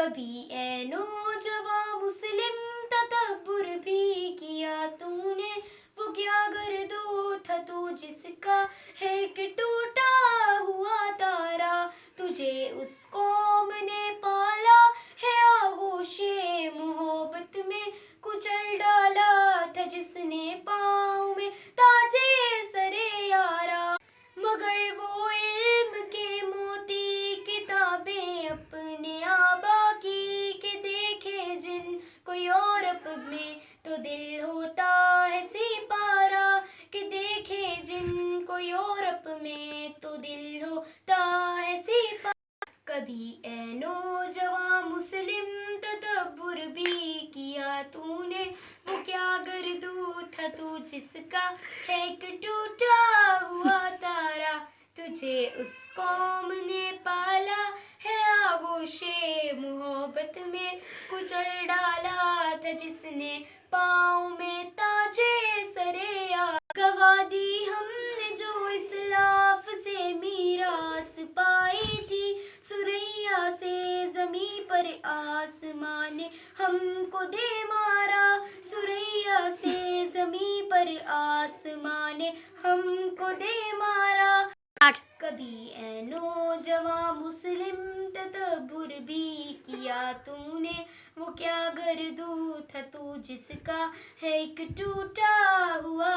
कभी ए नौजवां मुस्लिम तदब्बुर भी किया तूने, वो क्या गर्दो था तू जिसका है कि टूटा हुआ तारा, तुझे उस कौम ने पाला है आगोशे मोहब्बत में, कुचल डाला था जिसने पाँव में ताजे सरे यारा, मगर वो इल्म के मोती किताबें अपने आबा की के देखे जिन को यूरोप में, तो दिल होता है सिपारा कि देखे जिन को यूरोप में, तो दिल होता है सिपारा। कभी ए नौजवां मुस्लिम तदब्बुर भी किया तूने, वो क्या गर्दू था तू जिसका है कि टूटा हुआ तारा, तुझे उस कौम ने पाला है आगोशे मोहब्बत में, कुचल डाला था जिसने पाँव में ताजे सरे यार, गवा दी हमने जो इस्लाफ से मीरास पाई थी, सुरैया से जमी पर आसमां ने हमको दे मारा, सुरैया से जमी पर आसमां ने हमको दे मारा। कभी ए नौजवां मुस्लिम तदब्बुर भी किया तूने, वो क्या गर्दू था तू जिसका है एक टूटा हुआ